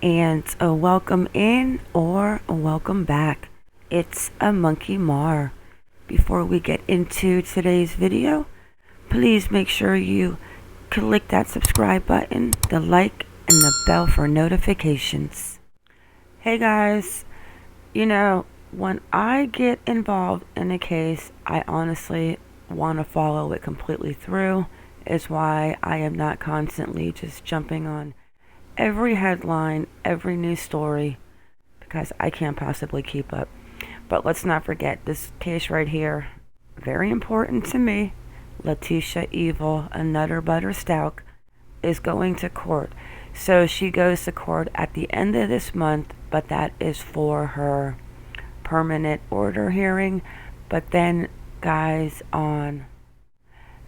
and a welcome in or a welcome back. It's a Monkey Mar. Before we get into today's video, please make sure you click that subscribe button, the like, and the bell for notifications. Hey guys, when I get involved in a case, I honestly want to follow it completely through. Is why I am not constantly just jumping on every headline, every news story, because I can't possibly keep up. But let's not forget this case right here, very important to me. Letecia Evil, a Nutter Butter Stauch, is going to court. So she goes to court at the end of this month, but that is for her permanent order hearing. But then, guys, on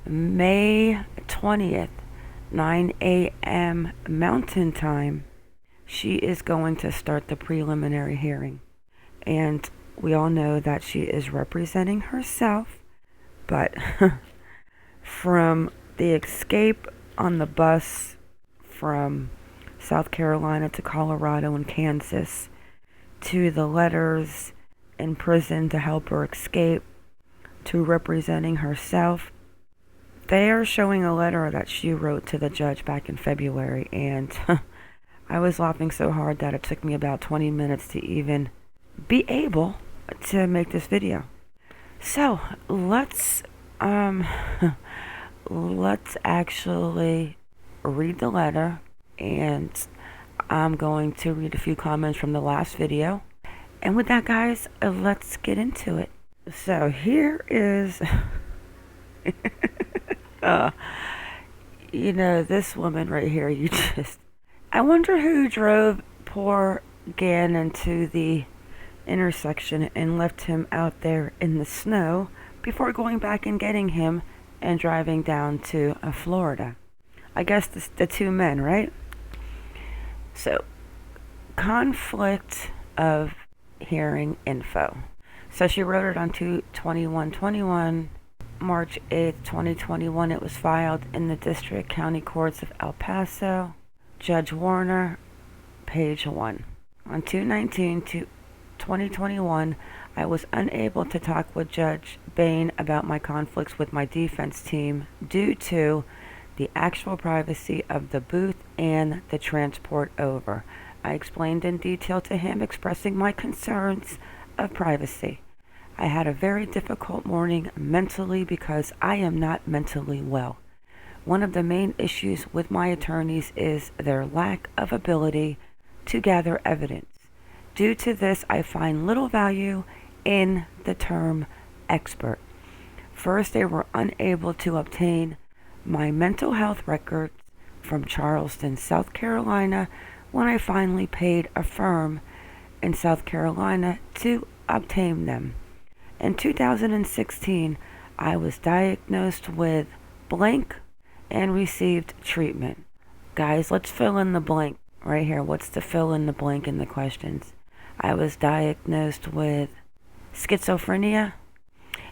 May 20th, 9 a.m. Mountain Time, she is going to start the preliminary hearing. And we all know that she is representing herself, but from the escape on the bus from South Carolina to Colorado and Kansas, to the letters in prison to help her escape, to representing herself, they are showing a letter that she wrote to the judge back in February, and I was laughing so hard that it took me about 20 minutes to even be able to make this video. So let's actually read the letter, and I'm going to read a few comments from the last video. And with that, guys, let's get into it. So here is this woman right here, I wonder who drove poor Gannon to the intersection and left him out there in the snow before going back and getting him and driving down to Florida. I guess the two men, right? So, conflict of hearing info. So she wrote it on 2/21/21. March 8th, 2021, it was filed in the District County Courts of El Paso. Judge Warner, page 1. On 2/19/2021, I was unable to talk with Judge Bain about my conflicts with my defense team due to the actual privacy of the booth and the transport over. I explained in detail to him, expressing my concerns of privacy. I had a very difficult morning mentally because I am not mentally well. One of the main issues with my attorneys is their lack of ability to gather evidence. Due to this, I find little value in the term expert. First, they were unable to obtain my mental health records from Charleston, South Carolina, when I finally paid a firm in South Carolina to obtain them. In 2016, I was diagnosed with blank and received treatment. Guys, let's fill in the blank right here. What's the fill in the blank in the questions? I was diagnosed with schizophrenia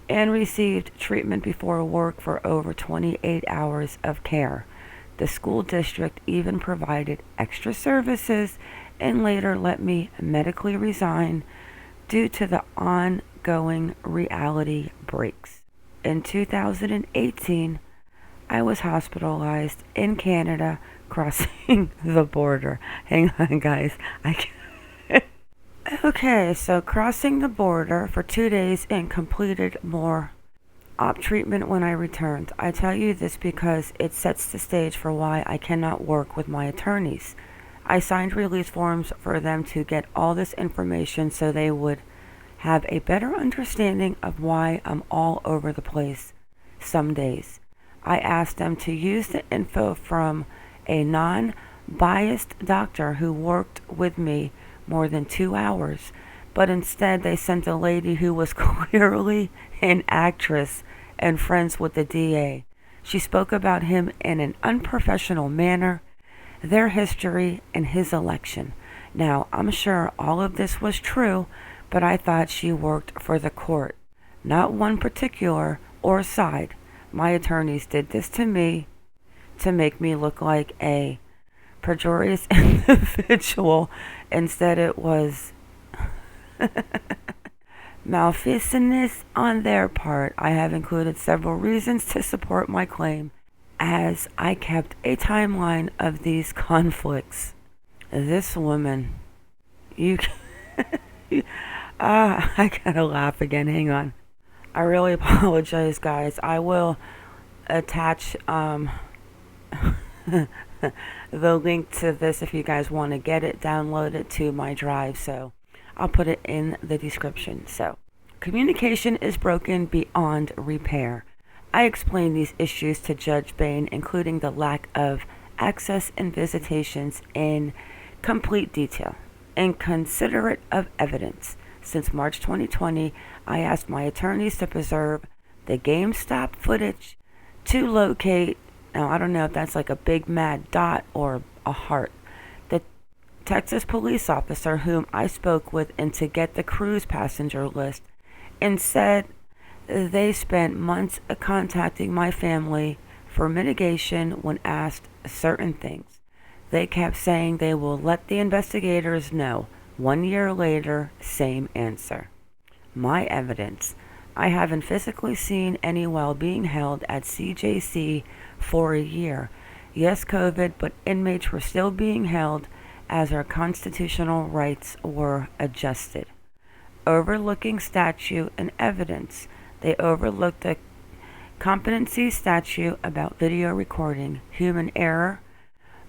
and received treatment before work for over 28 hours of care. The school district even provided extra services and later let me medically resign due to the ongoing reality breaks. In 2018, I was hospitalized in Canada crossing the border. Hang on, guys. Okay, so crossing the border for 2 days and completed more op treatment when I returned. I tell you this because it sets the stage for why I cannot work with my attorneys. I signed release forms for them to get all this information so they would have a better understanding of why I'm all over the place some days. I asked them to use the info from a non-biased doctor who worked with me more than 2 hours, but instead they sent a lady who was clearly an actress and friends with the DA. She spoke about him in an unprofessional manner, their history, and his election. Now, I'm sure all of this was true, but I thought she worked for the court, not one particular or side. My attorneys did this to me to make me look like a perjurious individual. Instead, it was malfeasance on their part. I have included several reasons to support my claim, as I kept a timeline of these conflicts. This woman, you, I gotta laugh again. Hang on. I really apologize, guys. I will attach the link to this if you guys want to get it, download it to my drive. So I'll put it in the description. So, communication is broken beyond repair. I explained these issues to Judge Bain, including the lack of access and visitations, in complete detail and considerate of evidence. Since March 2020, I asked my attorneys to preserve the GameStop footage to locate, now I don't know if that's like a big mad dot or a heart, the Texas police officer whom I spoke with, and to get the cruise passenger list, and said they spent months contacting my family for mitigation when asked certain things. They kept saying they will let the investigators know. 1 year later, same answer. My evidence. I haven't physically seen any while being held at CJC for a year. Yes, COVID, but inmates were still being held as our constitutional rights were adjusted. Overlooking statute and evidence. They overlooked the competency statute about video recording, human error.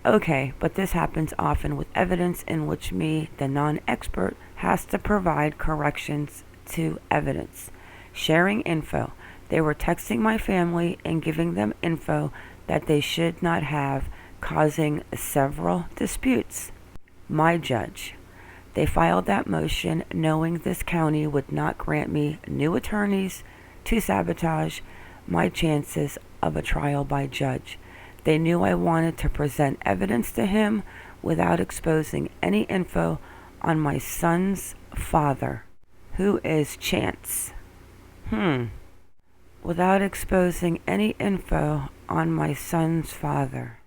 Okay, but this happens often with evidence in which me, the non-expert, has to provide corrections to evidence. Sharing info. They were texting my family and giving them info that they should not have, causing several disputes. My judge. They filed that motion knowing this county would not grant me new attorneys to sabotage my chances of a trial by judge. They knew I wanted to present evidence to him without exposing any info on my son's father, who is Chance. Without exposing any info on my son's father.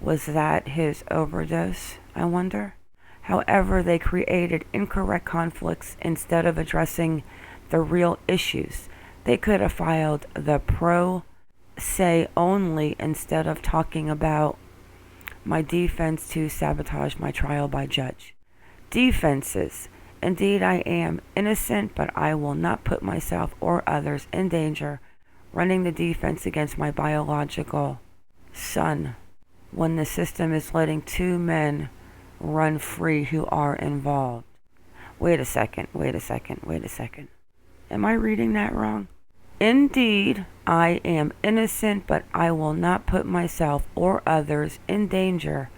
Was that his overdose, I wonder? However, they created incorrect conflicts instead of addressing the real issues. They could have filed the pro se only instead of talking about my defense to sabotage my trial by judge. Defenses. Indeed, I am innocent, but I will not put myself or others in danger running the defense against my biological son when the system is letting two men run free who are involved. Wait a second. Am I reading that wrong? Indeed, I am innocent, but I will not put myself or others in danger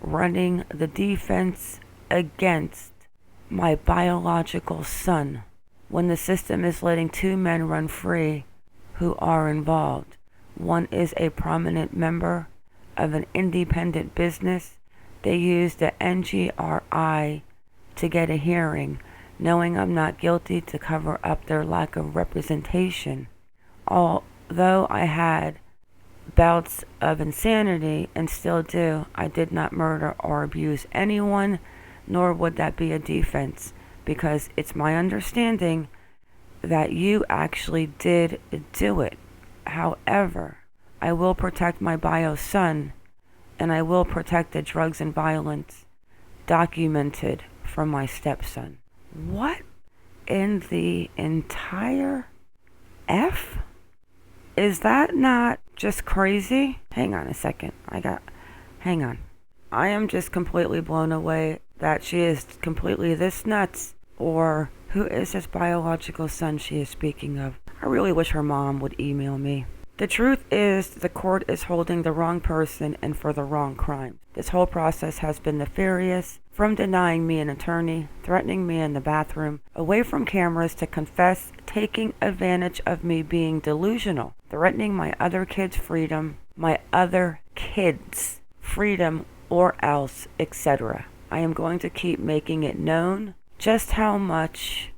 running the defense against my biological son when the system is letting two men run free who are involved. One is a prominent member of an independent business. They used the NGRI to get a hearing, knowing I'm not guilty, to cover up their lack of representation. Although I had bouts of insanity, and still do, I did not murder or abuse anyone, nor would that be a defense, because it's my understanding that you actually did do it. However, I will protect my bio son, and I will protect the drugs and violence documented from my stepson. What in the entire F? Is that not just crazy? Hang on a second. Hang on. I am just completely blown away that she is completely this nuts. Or who is this biological son she is speaking of? I really wish her mom would email me. The truth is, the court is holding the wrong person and for the wrong crime. This whole process has been nefarious, from denying me an attorney, threatening me in the bathroom, away from cameras to confess, taking advantage of me being delusional, threatening my other kids' freedom, or else, etc. I am going to keep making it known just how much,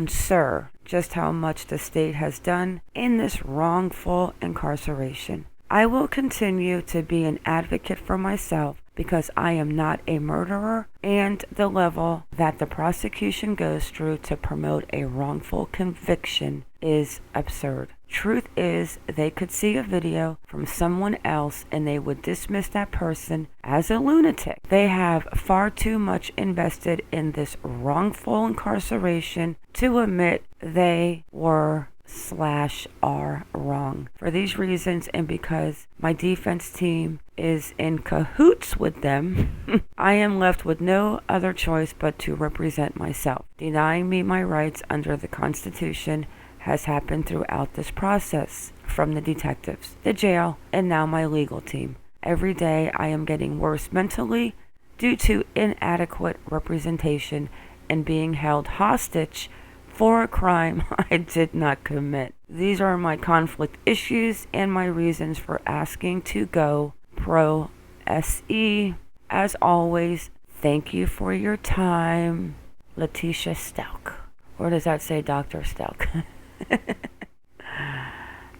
sir, just how much the state has done in this wrongful incarceration. I will continue to be an advocate for myself because I am not a murderer, and the level that the prosecution goes through to promote a wrongful conviction is absurd. Truth is, they could see a video from someone else and they would dismiss that person as a lunatic. They have far too much invested in this wrongful incarceration to admit they were / are wrong. For these reasons, and because my defense team is in cahoots with them, I am left with no other choice but to represent myself. Denying me my rights under the Constitution has happened throughout this process, from the detectives, the jail, and now my legal team. Every day I am getting worse mentally due to inadequate representation and being held hostage for a crime I did not commit. These are my conflict issues and my reasons for asking to go pro SE. As always, thank you for your time, Letecia Stauch. Or does that say Dr. Stauch?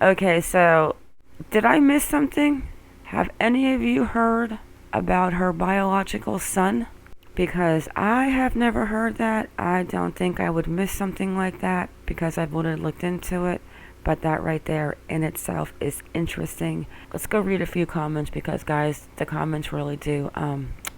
Okay, so did I miss something? Have any of you heard about her biological son? Because I have never heard that. I don't think I would miss something like that because I would have looked into it. But that right there in itself is interesting. Let's go read a few comments because, guys, the comments really do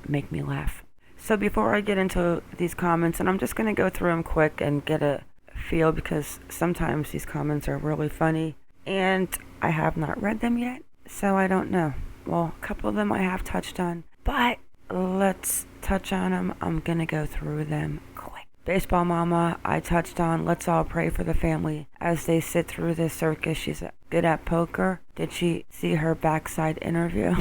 make me laugh. So before I get into these comments, and I'm just going to go through them quick and get a feel because sometimes these comments are really funny and I have not read them yet, so I don't know. Well, a couple of them I have touched on, but let's touch on them. I'm gonna go through them quick. Baseball Mama, I touched on. Let's all pray for the family as they sit through this circus. She's good at poker. Did she see her backside interview?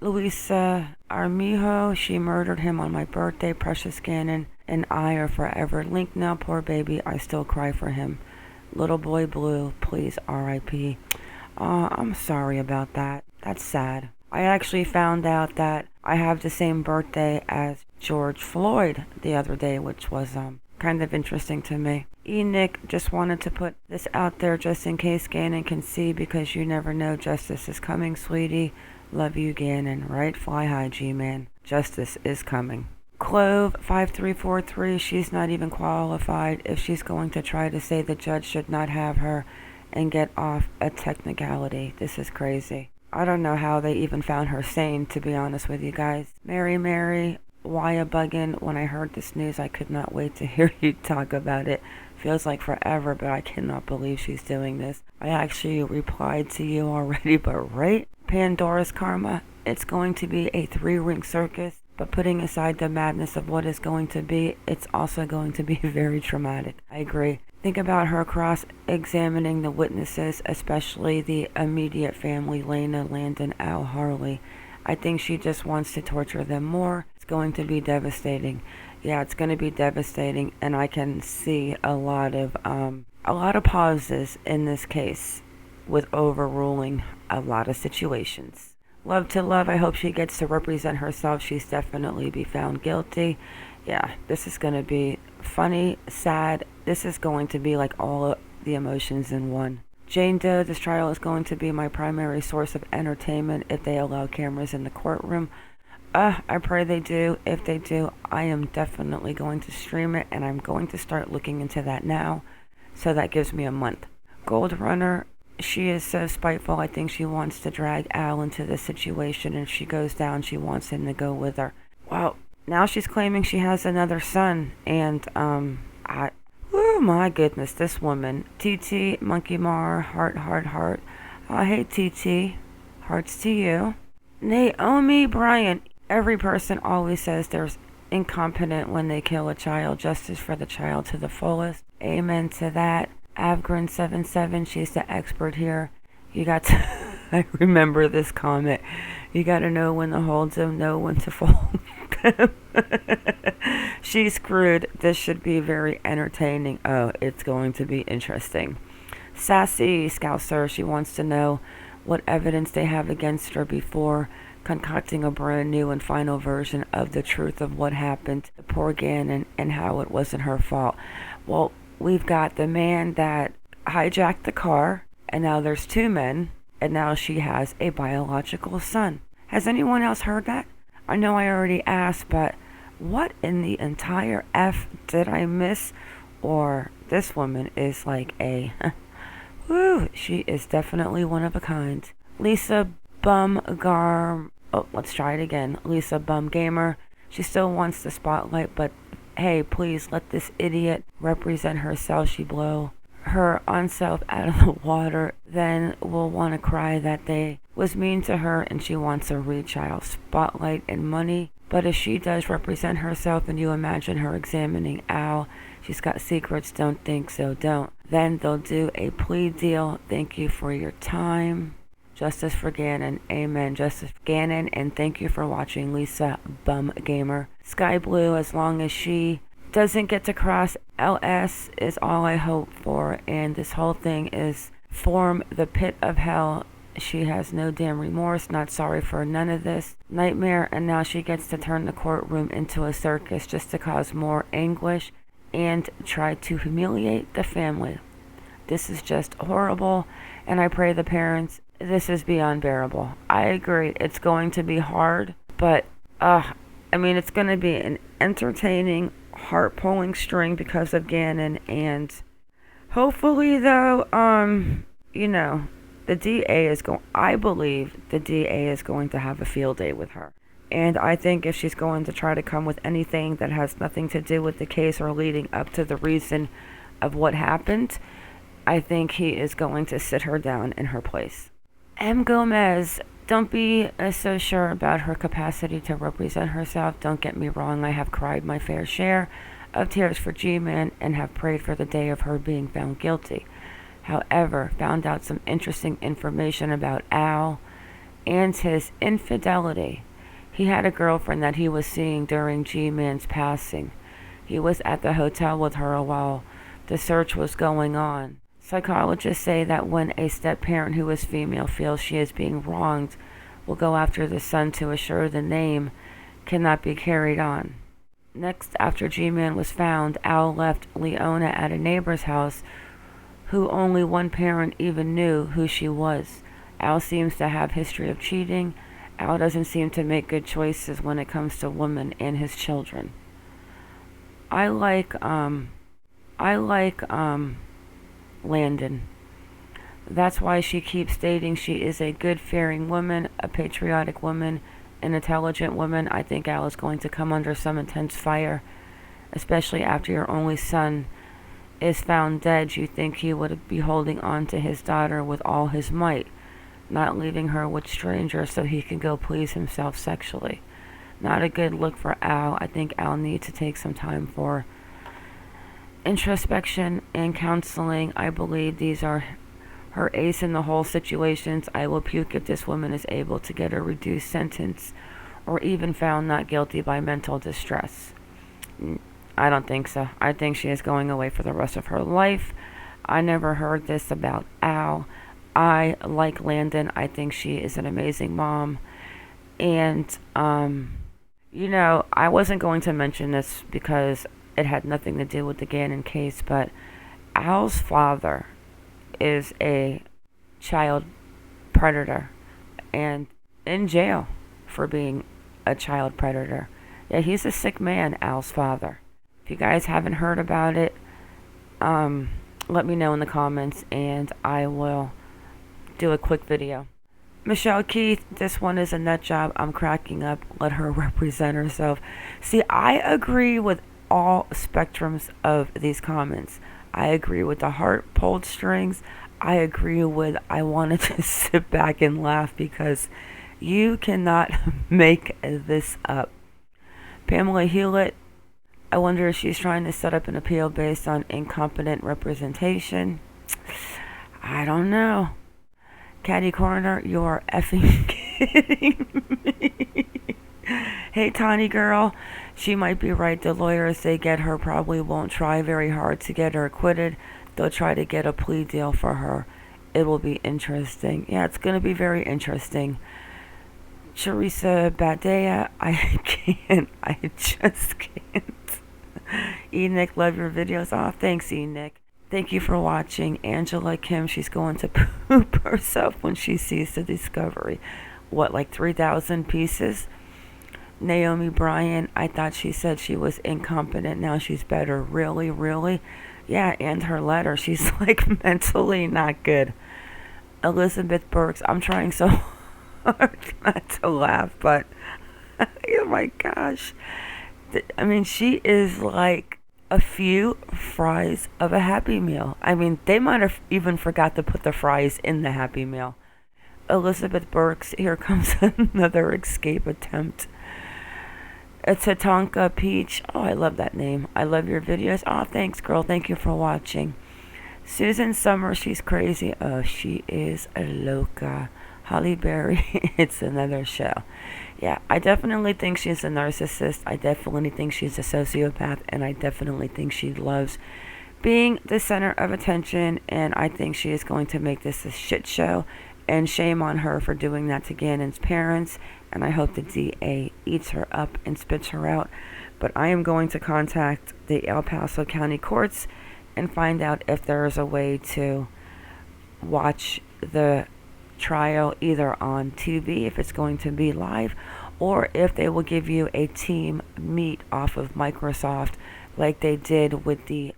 Luisa Armijo, she murdered him on my birthday. Precious Gannon and I are forever linked now. Poor baby, I still cry for him. Little boy blue, please R.I.P. I'm sorry about that. That's sad. I actually found out that I have the same birthday as George Floyd the other day, which was kind of interesting to me. Nick, just wanted to put this out there just in case Gannon can see, because you never know. Justice is coming, sweetie. Love you, Gannon. Right? Fly high, G-Man. Justice is coming. Clove 5343, she's not even qualified if she's going to try to say the judge should not have her and get off a technicality. This is crazy. I don't know how they even found her sane, to be honest with you guys. Mary, why a buggin'? When I heard this news, I could not wait to hear you talk about it. Feels like forever, but I cannot believe she's doing this. I actually replied to you already, but right? Pandora's Karma, it's going to be a 3-ring circus. But putting aside the madness of what is going to be, it's also going to be very traumatic. I agree. Think about her cross-examining the witnesses, especially the immediate family, Lena, Landon, Al, Harley. I think she just wants to torture them more. It's going to be devastating. Yeah, it's going to be devastating, and I can see a lot of pauses in this case with overruling a lot of situations. Love to love. I hope she gets to represent herself. She's definitely be found guilty. Yeah, this is going to be funny, sad. This is going to be like all of the emotions in one. Jane Doe, this trial is going to be my primary source of entertainment if they allow cameras in the courtroom. I pray they do. If they do, I am definitely going to stream it, and I'm going to start looking into that now. So that gives me a month. Gold Runner, she is so spiteful. I think she wants to drag Al into this situation. If she goes down, she wants him to go with her. Well, now she's claiming she has another son. And, oh my goodness, this woman. TT, Monkey Mar, heart. Hey, TT. Hearts to you. Naomi Bryant. Every person always says there's incompetent when they kill a child. Justice for the child to the fullest. Amen to that. Avgren77, she's the expert here. You got to, I remember this comment. You got to know when to hold them, know when to fold them. She's screwed. This should be very entertaining. Oh, it's going to be interesting. Sassy Scouser, she wants to know what evidence they have against her before concocting a brand new and final version of the truth of what happened to poor Gannon and how it wasn't her fault. Well, we've got the man that hijacked the car, and now there's 2 men, and now she has a biological son. Has anyone else heard that? I know I already asked, but what in the entire F did I miss? Or this woman is like a woo, she is definitely one of a kind. Lisa let's try it again. Lisa Gamer. She still wants the spotlight, but hey, please let this idiot represent herself. She blow her own self out of the water, then will want to cry that they was mean to her and she wants a rechild, spotlight, and money. But if she does represent herself and you imagine her examining Al, she's got secrets, don't think so, don't. Then they'll do a plea deal. Thank you for your time. Justice for Gannon. Amen. Justice for Gannon. And thank you for watching, Lisa Gamer. Sky Blue, as long as she doesn't get to cross LS is all I hope for. And this whole thing is form the pit of hell. She has no damn remorse, not sorry for none of this nightmare, and now she gets to turn the courtroom into a circus just to cause more anguish and try to humiliate the family. This is just horrible, and I pray the parents, this is beyond bearable. I agree, it's going to be hard, but it's going to be an entertaining, heart-pulling string because of Gannon, and hopefully though, I believe the DA is going to have a field day with her. And I think if she's going to try to come with anything that has nothing to do with the case or leading up to the reason of what happened, I think he is going to sit her down in her place. M. Gomez, don't be so sure about her capacity to represent herself. Don't get me wrong, I have cried my fair share of tears for G-Man and have prayed for the day of her being found guilty. However, found out some interesting information about Al and his infidelity. He had a girlfriend that he was seeing during G-Man's passing. He was at the hotel with her while the search was going on. Psychologists say that when a step-parent who is female feels she is being wronged, will go after the son to assure the name cannot be carried on. Next, after G-Man was found, Al left Leona at a neighbor's house who only one parent even knew who she was. Al seems to have history of cheating. Al doesn't seem to make good choices when it comes to women and his children. I like Landon. That's why she keeps stating she is a good, fearing woman, a patriotic woman, an intelligent woman. I think Al is going to come under some intense fire, especially after your only son is found dead. You think he would be holding on to his daughter with all his might, not leaving her with strangers so he can go please himself sexually. Not a good look for Al. I think Al needs to take some time for introspection and counseling. I believe these are her ace in the hole situations. I will puke if this woman is able to get a reduced sentence or even found not guilty by mental distress. I don't think so. I think she is going away for the rest of her life. I never heard this about Al. I like Landon. I think she is an amazing mom. And, I wasn't going to mention this because it had nothing to do with the Gannon case, but Al's father is a child predator and in jail for being a child predator. Yeah, he's a sick man, Al's father. If you guys haven't heard about it, let me know in the comments and I will do a quick video. Michelle Keith, this one is a nut job. I'm cracking up. Let her represent herself. See, I agree with all spectrums of these comments. I agree with the heart pulled strings. I agree with I wanted to sit back and laugh because you cannot make this up. Pamela Hewlett, I wonder if she's trying to set up an appeal based on incompetent representation. I don't know. Caddy Corner, you are effing kidding me. Hey, Tiny Girl, she might be right. The lawyers they get her probably won't try very hard to get her acquitted. They'll try to get a plea deal for her. It will be interesting. Yeah, it's going to be very interesting. Teresa Badea, I can't. I just can't. Enoch, love your videos. Oh, thanks, Enoch. Thank you for watching. Angela Kim, she's going to poop herself when she sees the discovery. What, like 3,000 pieces? Naomi Bryan, I thought she said she was incompetent. Now she's better. Really, really? Yeah, and her letter, she's like mentally not good. Elizabeth Burks, I'm trying so hard not to laugh, but oh my gosh. I mean, she is like a few fries of a Happy Meal. I mean, they might have even forgot to put the fries in the Happy Meal. Elizabeth Burks, here comes another escape attempt. A Tatanka Peach. Oh, I love that name. I love your videos. Oh, thanks, girl. Thank you for watching. Susan Summer, she's crazy. Oh, she is a loca. Holly Berry, it's another show. Yeah, I definitely think she's a narcissist. I definitely think she's a sociopath. And I definitely think she loves being the center of attention. And I think she is going to make this a shit show. And shame on her for doing that to Gannon's parents. And I hope the DA eats her up and spits her out. But I am going to contact the El Paso County Courts and find out if there is a way to watch the trial either on TV, if it's going to be live, or if they will give you a team meet off of Microsoft like they did with the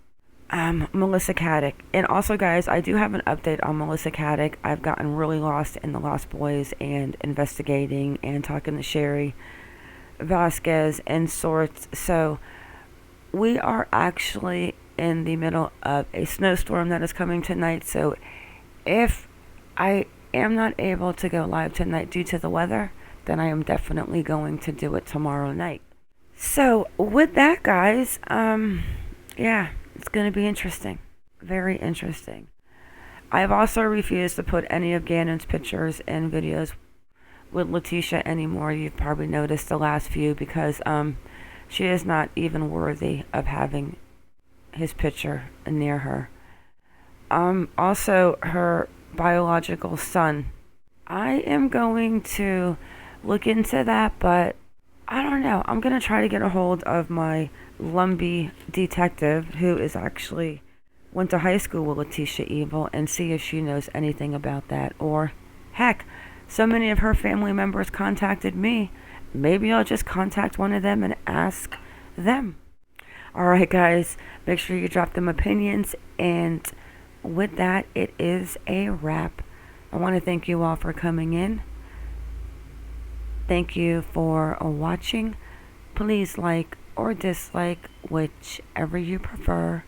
Melissa Caddick. And also, guys, I do have an update on Melissa Caddick. I've gotten really lost in the Lost Boys and investigating and talking to Sherry Vasquez and sorts. So we are actually in the middle of a snowstorm that is coming tonight. So if I am not able to go live tonight due to the weather, then I am definitely going to do it tomorrow night. So with that, guys, yeah, it's going to be interesting. Very interesting. I've also refused to put any of Gannon's pictures and videos with Letecia anymore. You've probably noticed the last few because she is not even worthy of having his picture near her. Also, her biological son. I am going to look into that, but I don't know. I'm going to try to get a hold of my Lumbee detective, who is actually went to high school with Letecia Evil, and see if she knows anything about that. Or, heck, so many of her family members contacted me. Maybe I'll just contact one of them and ask them. Alright, guys, make sure you drop them opinions, and with that, it is a wrap. I want to thank you all for coming in. Thank you for watching. Please like or dislike, whichever you prefer,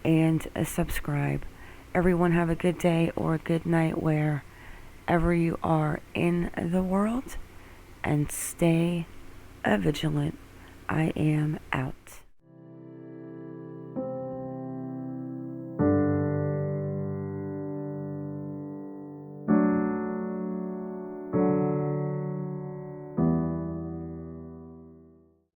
and subscribe. Everyone have a good day or a good night wherever you are in the world, and stay vigilant. I am out.